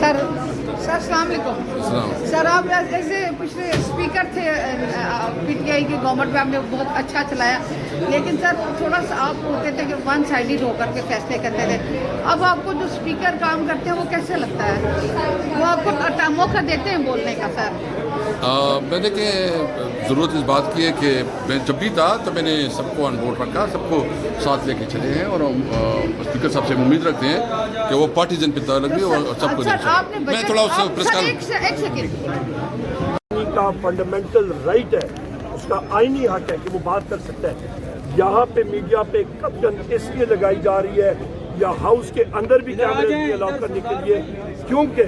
Sir अस्सलाम वालेकुम। Sir आप जैसे पिछले स्पीकर थे पीटीआई की गवर्नमेंट में, आपने बहुत अच्छा चलाया, लेकिन सर थोड़ा सा आप होते थे कि वन साइडेड होकर के फैसले करते थे। अब आपको जो स्पीकर काम करते हैं वो कैसे लगता है? वो आपको मौका देते हैं बोलने का? सर मैंने कि ज़रूरत इस बात की है कि मैं जब भी था तो मैंने सबको ऑन बोर्ड रखा, सबको साथ लेके चले हैं, और स्पीकर साहब से उम्मीद रखते हैं कि वो पार्टीजन पे तय लगे और सबको मैं थोड़ा उससे प्रेस का फंडामेंटल राइट है, उसका आईनी हक है कि वो बात कर सकता है। यहाँ पे मीडिया पे कब्जन इसलिए लगाई जा रही है या हाउस के अंदर भी कैमरे अलाउ करने के लिए, क्योंकि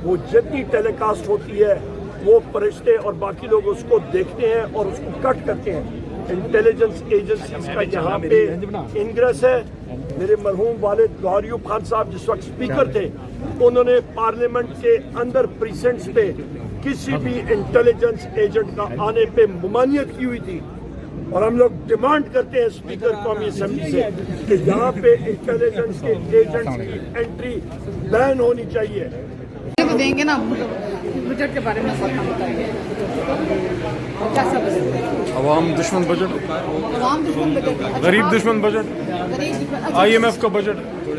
वो जितनी टेलीकास्ट होती है वो फरिश्ते और बाकी लोग उसको देखते हैं और उसको कट करते हैं। इंटेलिजेंस एजेंसीज का यहाँ पे इंग्रेस है। मेरे मरहूम वालिद गौहर अयूब खान साहब जिस वक्त स्पीकर थे, उन्होंने पार्लियामेंट के अंदर प्रीसेंट्स पे किसी भी इंटेलिजेंस एजेंट का आने पे ममानियत की हुई थी, और हम लोग डिमांड करते हैं स्पीकर कौमी असेंबली से कि यहाँ पे इंटेलिजेंस के एजेंट्स की एंट्री बैन होनी चाहिए। देंगे ना बजट के बारे में बताइए, कैसा बजट? अवाम दुश्मन बजट, आवाम दुश्मन बजट, गरीब दुश्मन बजट, IMF का बजट।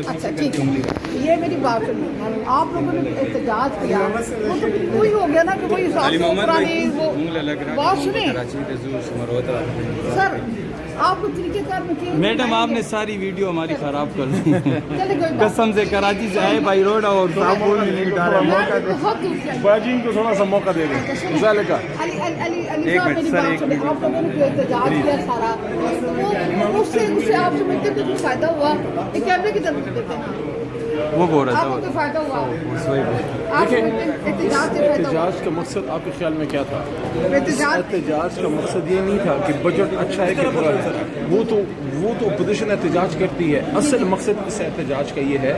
अच्छा ठीक है, ये मेरी बात सुनिए। आप लोगों ने एहतजाज किया, वो तो वही हो गया ना कि वही पुरानी वो बात सुने। सर आपको तरीकेकार में किया मैडम, आपने सारी वीडियो हमारी खराब कर दी। चले कोई बात कसम से कराची से आए बाई रोड और साहब बोल नहीं डाला। बाजी को थोड़ा सा मौका दे दें। अली साहब मेरी बात सुने। आप लोगों ने जो एहतजाज किया सारा, वो उससे आप समझते हैं कुछ फायदा हुआ? ये कैमरे की तरफ देते हैं, वो बोल रहा आपको कोई था। फायदा हुआ? देखिए, एहतजाज का मकसद आपके ख्याल में क्या था? एहतजाज का मकसद ये नहीं था कि बजट अच्छा है कि बुरा है, वो तो अपोजिशन एहतजाज करती है। असल मकसद इस एहतजाज का ये है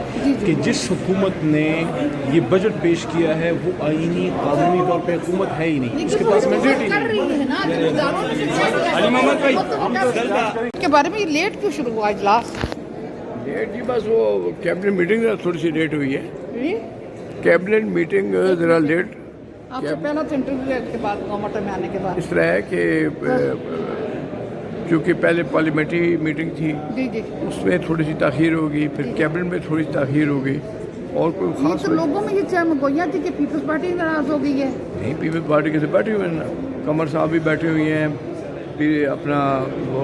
कि जिस हुकूमत ने ये बजट पेश किया है वो आईनी कानूनी तौर पे हुकूमत है ही नहीं, उसके पास मेजोरिटी के बारे में लेट क्यों शुरू हुआ इजलास? लेट जी बस वो कैबिनेट मीटिंग थोड़ी सी लेट हुई है। कैबिनेट मीटिंग जरा लेट। आपसे पहला तो इंटरव्यू के बाद गवर्नमेंट में आने के बाद इस तरह है कि चूँकि पहले पार्लियामेंट्री मीटिंग थी, जी जी, उसमें थोड़ी सी ताख़ीर होगी, फिर कैबिनेट में थोड़ी सी ताख़ीर होगी, और कोई ये खास तो लोगों में ये चमगोइयाँ थी कि पीपल्स पार्टी नाराज हो गई है। नहीं, पीपल्स पार्टी के से बैठे हुए हैं ना, कमर साहब भी बैठे हुए हैं, फिर अपना वो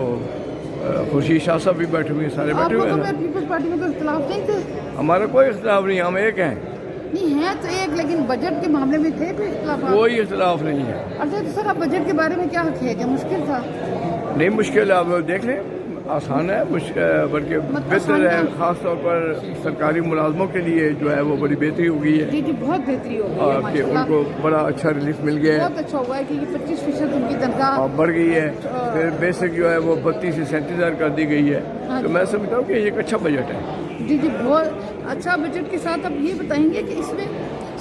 खुर्शीद शाह साहब भी बैठे हुए हैं, सारे बैठे हुए हैं ना। पीपल्स पार्टी में कोई इख्तलाफ नहीं थे? हमारा कोई इख्तलाफ नहीं, हम एक हैं। नहीं है तो एक, लेकिन बजट के मामले में थे कोई इख्तलाफ? कोई इख्तलाफ नहीं है। अच्छा तो सर अब बजट के बारे में क्या है? क्या मुश्किल था? नहीं मुश्किल, आप देख लें, आसान है, बल्कि बेहतर है। ख़ास तौर पर सरकारी मुलाजमों के लिए जो है वो बड़ी बेहतरी हो गई है। जी जी, बहुत बेहतरी हो गई है कि उनको बड़ा अच्छा रिलीफ मिल गया है। बहुत अच्छा हुआ है कि 25% उनकी तनख्वाह बढ़ गई है। फिर बेसिक जो है वो 32 से 37,000 कर दी गई है। तो मैं समझता हूँ कि ये एक अच्छा बजट है। जी जी, बहुत अच्छा बजट के साथ आप ये बताएंगे कि इसमें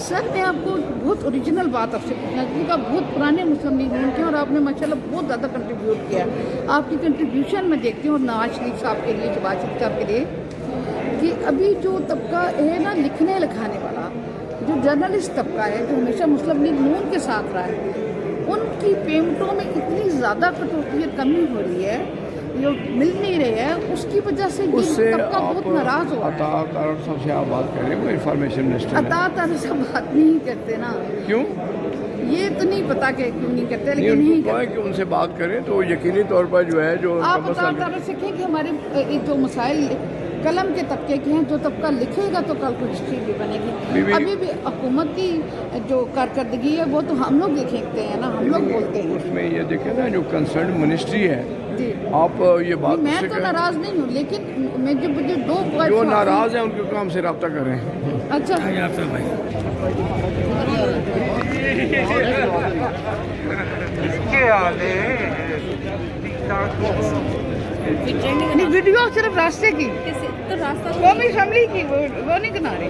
सर मैं आपको बहुत ओरिजिनल बात आपसे पूछना, क्योंकि आप बहुत पुराने मुस्लिम लीग के और आपने माशाल्लाह बहुत ज़्यादा कंट्रीब्यूट किया। आपकी कंट्रीब्यूशन मैं देखती हूँ नवाज शरीफ साहब के लिए, शहबाज शरीफ साहब के लिए, कि अभी जो तबका है ना लिखने लिखाने वाला, जो जर्नलिस्ट तबका है, जो हमेशा मुस्लिम लीग नून के साथ रहा है, उनकी पेमेंटों में इतनी ज़्यादा कटौती कमी हो रही है, जो मिल नहीं रहे हैं, उसकी वजह से उससे तबका बहुत नाराज हुआ। अता सबसे आप बात कर रहे हैं, वो इंफॉर्मेशन मिनिस्टर है। अता से बात नहीं करते ना, क्यों? ये तो नहीं पता कि क्यों नहीं करते, नहीं, लेकिन नहीं उनको कहें कि उनसे बात करें तो यकीनी तौर पर जो है जो आप अता सीखें कि हमारे जो मसाइल कलम के तबके के हैं, जो तबका लिखेगा तो कल को हिस्ट्री भी बनेगी। अभी भी हुकूमत की जो कारकर्दगी है वो तो हम लोग लिखते हैं ना, हम लोग बोलते हैं। उसमें ये देखें ना, जो कंसर्न मिनिस्ट्री है, आप ये बात मैं तो नाराज नहीं हूँ, लेकिन मैं जो मुझे जो नाराज है उनके काम से रब्ता करें। अच्छा नहीं, वीडियो सिर्फ रास्ते की तो रास्ता कौमी असेंबली की वो नहीं बना रही।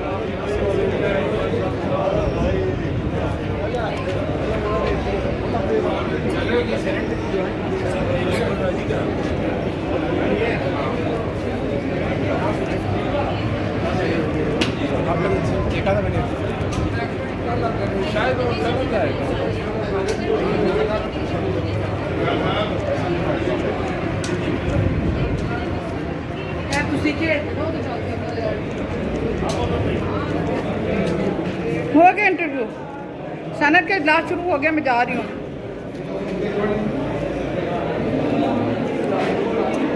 देखा था मैंने। शायद वो चल जाएगा। हो गया इंटरव्यू, सनत का इजलास शुरू हो गया, मैं जा रही हूँ,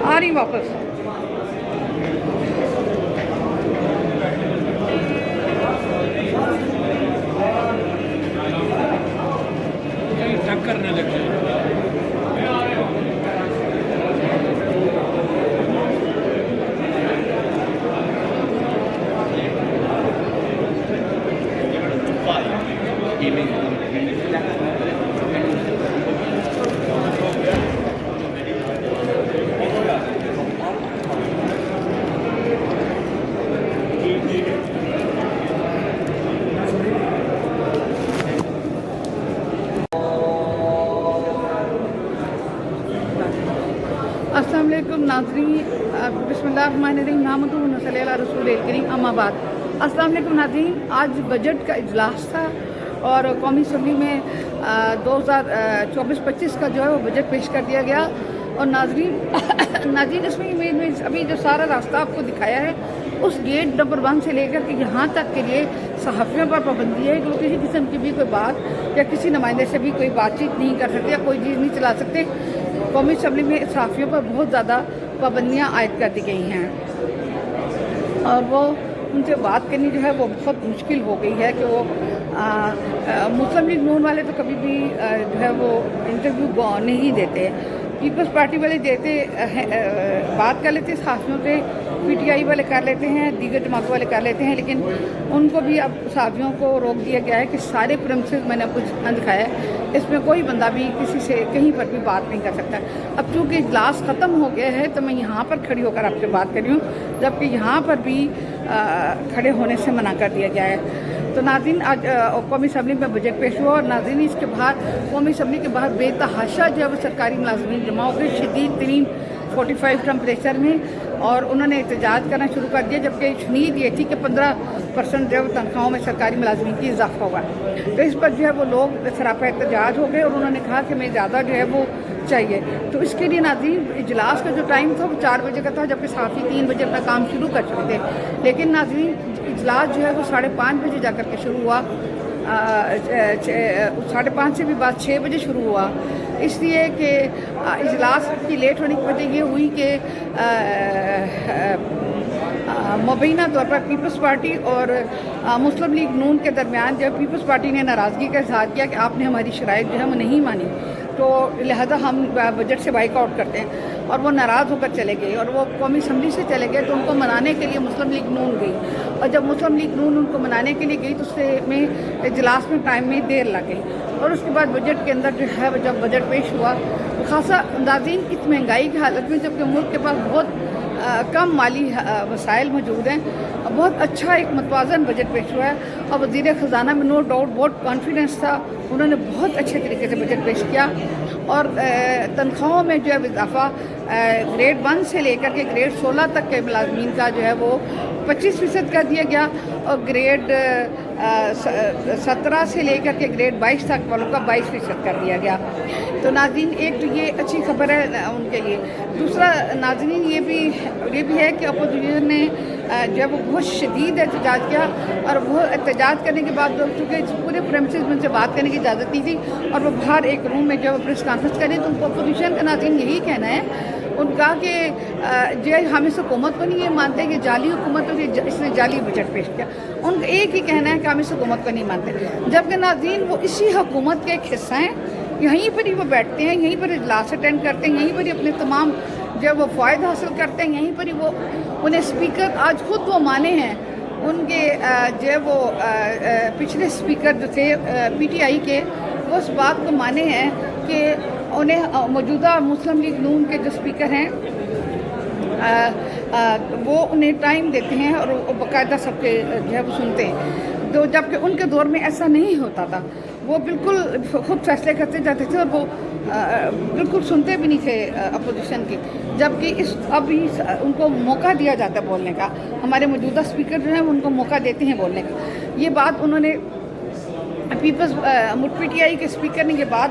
आ रही हूँ वापस। टक्कर न लग जाए। अस्सलाम वालेकुम नाज़रीन, बिस्मिल्लाहिर्रहमानिर्रहीम, नहमदुहु व नसल्ली अला रसूलिल करीम, अम्मा बाद। अस्सलाम वालेकुम नाज़रीन, आज बजट का इजलास था और कौमी असम्बली में 2024-25 का जो है वो बजट पेश कर दिया गया। और नाज़रीन इसमें अभी जो सारा रास्ता आपको दिखाया है, उस गेट नंबर 1 से लेकर के यहाँ तक के लिए सहाफ़ियों पर पाबंदी है कि वो किसी किस्म की भी कोई बात या किसी नुमाइंदे से भी कोई बातचीत नहीं कर सकते या कोई चीज़ नहीं चला सकते। कौमी असम्बली में सहाफ़ियों पर बहुत ज़्यादा पाबंदियाँ आयद कर दी गई हैं और वो उनसे बात करनी जो है वो बहुत मुश्किल हो गई है कि वो मुस्लिम लीग नून वाले तो कभी भी जो है वो इंटरव्यू नहीं देते, पीपल्स पार्टी वाले देते बात कर लेते सहाफ़ियों से, PTI वाले कर लेते हैं, दीगर जमात वाले कर लेते हैं, लेकिन उनको भी अब सहाफ़ियों को रोक दिया गया है कि सारे प्रेमिसेस मैंने आपको दिखाया है, इसमें कोई बंदा भी किसी से कहीं पर भी बात नहीं कर सकता। अब चूँकि इजलास ख़त्म हो गया है तो मैं यहाँ पर खड़ी होकर आपसे बात कर रही हूँ, जबकि यहाँ पर भी खड़े होने से मना कर दिया गया है। तो नाज़रीन आज कौमी असम्बली में बजट पेश हुआ और नाज़रीन इसके बाहर कौमी असम्बली के बाहर बेतहाशा जो है वो सरकारी मुलाज़मीन जमा हो गए शदीद तरीन 45 टेम्परेचर में, और उन्होंने एहतजाज करना शुरू कर दिया, जबकि उम्मीद ये थी कि 15% जो है तनख्वाहों में सरकारी मुलाज़मीन की इजाफा होगा। तो इस पर जो है वो लोग सरापा एहतजाज हो गए और उन्होंने कहा कि मैं ज़्यादा जो है वो चाहिए। तो इसके लिए नाज़रीन इजलास का जो टाइम था वो 4 बजे का था, जबकि सहाफ़ी 3 बजे अपना काम शुरू कर चुके थे, लेकिन नाज़रीन इजलास जो है वो 5:30 बजे जा कर के शुरू हुआ, 5:30 से भी बाद 6 बजे शुरू हुआ, इसलिए कि इजलास की लेट होने की वजह ये हुई कि मुबैना तौर पर पीपल्स पार्टी और मुस्लिम लीग नून के दरमियान जब पीपल्स पार्टी ने नाराज़गी का इजहार किया कि आपने हमारी शराइत जो है वो नहीं मानी, तो लिहाजा हम बजट से बाइक आउट करते हैं, और वो नाराज़ होकर चले गए और वो कौमी असम्बली से चले गए। तो उनको मनाने के लिए मुस्लिम लीग नून गई, और जब मुस्लिम लीग नून उनको मनाने के लिए गई तो उससे में इजलास में टाइम में देर लग गई, और उसके बाद बजट के अंदर जो है जब बजट पेश हुआ तो खासा नाज़रीन इस महंगाई की हालत में, जबकि मुल्क के पास बहुत कम माली वसाइल मौजूद हैं, बहुत अच्छा एक मतवाज़न बजट पेश हुआ है। और वज़ीर ख़ज़ाना में नो डाउट बहुत कॉन्फिडेंस था, उन्होंने बहुत अच्छे तरीके से बजट पेश किया, और तनख्वाहों में जो है इजाफ़ा ग्रेड 1 से लेकर के ग्रेड 16 तक के मुलाज़मीन का जो है वो 25% कर दिया गया, और ग्रेड 17 से लेकर के ग्रेड 22 तक वालों का 22% कर दिया गया। तो नाज़रीन एक तो ये अच्छी खबर है उनके लिए। दूसरा नाज़रीन ये भी है कि अपोजिशन ने जब वो बहुत शदीद एहतजाज किया, और वो एहतजाज करने के बाद चूँकि पूरे प्रेमिसेस में उनसे बात करने की इजाज़त नहीं थी और वो बाहर एक रूम में जब प्रेस कॉन्फ्रेंस करें, तो उनको अपोजिशन का नाज़रीन यही कहना है उनका कि जो हम इस हुकूमत को नहीं ये मानते कि जाली हुकूमत और इसने जाली बजट पेश किया। उनका एक ही कहना है कि हम इस हुकूमत को नहीं मानते, जबकि नाज़रीन वो इसी हुकूमत का एक हिस्सा हैं, यहीं पर ही वो बैठते हैं, यहीं पर इजलास अटेंड करते हैं, यहीं पर ही अपने तमाम जो वो फ़ायदा हासिल करते हैं, यहीं पर ही वो उन्हें स्पीकर आज खुद वो माने हैं, उनके जो वो पिछले स्पीकर जो थे PTI के, वो उस बात को माने हैं कि उन्हें मौजूदा मुस्लिम लीग नून के जो स्पीकर हैं वो उन्हें टाइम देते हैं और बाकायदा सबके जो है वो सुनते हैं, तो जबकि उनके दौर में ऐसा नहीं होता था, वो बिल्कुल खुद फैसले करते जाते थे और वो बिल्कुल सुनते भी नहीं थे अपोजिशन की, जबकि अभी उनको मौका दिया जाता है बोलने का। हमारे मौजूदा स्पीकर जो हैं उनको मौका देते हैं बोलने का। ये बात उन्होंने पीपल्स PTI के स्पीकर ने ये बात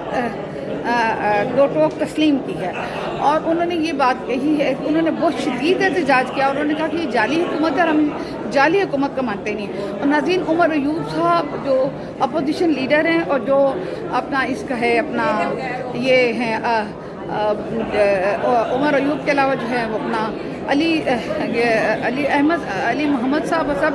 दो टोक तस्लीम की है और उन्होंने ये बात कही है, उन्होंने बहुत शदीद एहतजाज किया और उन्होंने कहा कि ये जाली हुकूमत है और हम जाली हुकूमत को मानते नहीं। और नाज़रीन, उमर अयूब साहब जो अपोजिशन लीडर हैं और जो अपना इसका है अपना ये हैं उमर अयूब के अलावा जो है वो अपना अली मोहम्मद साहब सब,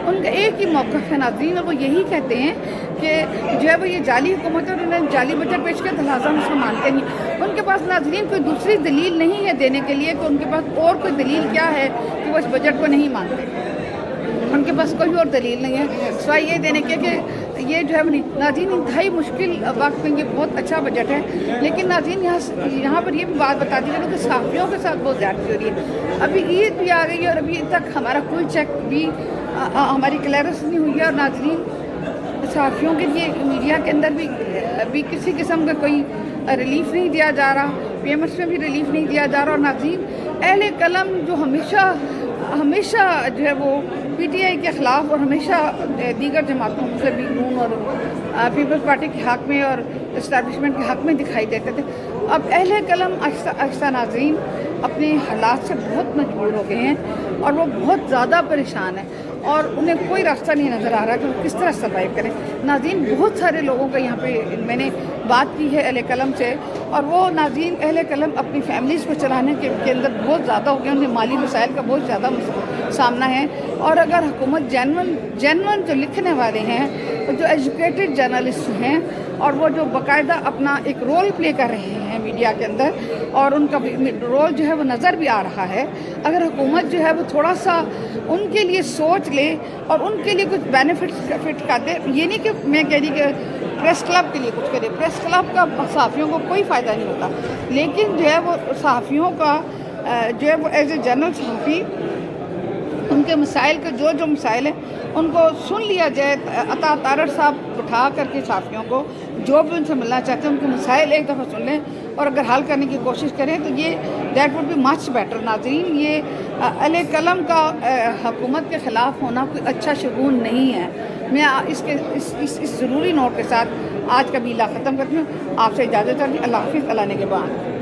उनका एक ही मौक़िफ़ है नाज़रीन, और वो यही कहते हैं कि जो है वो ये जाली हुकूमत है और उन्होंने जाली बजट पेश किया, तो लिहाजा हम उसको मानते नहीं। उनके पास नाज़रीन कोई दूसरी दलील नहीं है देने के लिए कि उनके पास और कोई दलील क्या है कि वो इस बजट को नहीं मानते। उनके पास कोई और दलील नहीं है सिवाय ये देने के कि ये जो है नाज़रीन इंतहाई मुश्किल वक्त में ये बहुत अच्छा बजट है। लेकिन नाज़रीन यहाँ पर ये भी बात बता दी जाए कि सहाफ़ियों के साथ बहुत ज़्यादती हो रही है। अभी ईद भी आ गई है और अभी तक हमारा कोई चेक भी हमारी क्लियरेंस नहीं हुई है और नाज़रीन सहाफ़ियों के लिए मीडिया के अंदर भी किसी किस्म का कोई रिलीफ नहीं दिया जा रहा, पेमेंट्स में भी रिलीफ नहीं दिया जा रहा। और नाज़रीन अहले कलम जो हमेशा जो है वो PTI के ख़िलाफ़ और हमेशा दीगर जमातों से भी नून और पीपल्स पार्टी के हक़ में और इस्टेब्लिशमेंट के हक़ में दिखाई देते थे, अब अहले कलम आहिस्ता नाज़रीन अपने हालात से बहुत मजबूर हो गए हैं और वो बहुत ज़्यादा परेशान है और उन्हें कोई रास्ता नहीं नज़र आ रहा कि वो किस तरह सर्वाइव करें। नाज़रीन बहुत सारे लोगों का यहाँ पे मैंने बात की है अहले कलम से और वो नाज़रीन अहले कलम अपनी फैमिलीज़ को चलाने के अंदर बहुत ज़्यादा हो गए, उन्हें माली मसाइल का बहुत ज़्यादा सामना है। और अगर हुकूमत जेनवन जो लिखने वाले हैं, जो एजुकेटेड जर्नलिस्ट हैं और वो जो बाकायदा अपना एक रोल प्ले कर रहे हैं मीडिया के अंदर और उनका रोल जो है वो नज़र भी आ रहा है, अगर हुकूमत जो है वो थोड़ा सा उनके लिए सोच ले और उनके लिए कुछ बेनिफिट कर दे, ये नहीं कि मैं कह रही कि प्रेस क्लब के लिए कुछ करे, प्रेस क्लब का सहाफ़ियों को कोई फ़ायदा नहीं होता, लेकिन जो है वो सहाफ़ियों का जो है वो एज ए जनरल सहाफ़ी उनके मसाइल के जो मसाइल हैं उनको सुन लिया जाए। अता तारड़ साहब उठा करके सहाफ़ियों को जो भी उनसे मिलना चाहते हैं उनके मसाइल एक दफ़ा सुन लें और अगर हल करने की कोशिश करें तो ये that would be much better. नाज़रीन ये अहले कलम का हुकूमत के ख़िलाफ़ होना कोई अच्छा शगुन नहीं है। मैं इस ज़रूरी नोट के साथ आज का बीला ख़त्म करती हूँ। आपसे इजाज़त चाहती हूँ। अल्लाह हाफ़िज़। अल्लाह ने के बाद।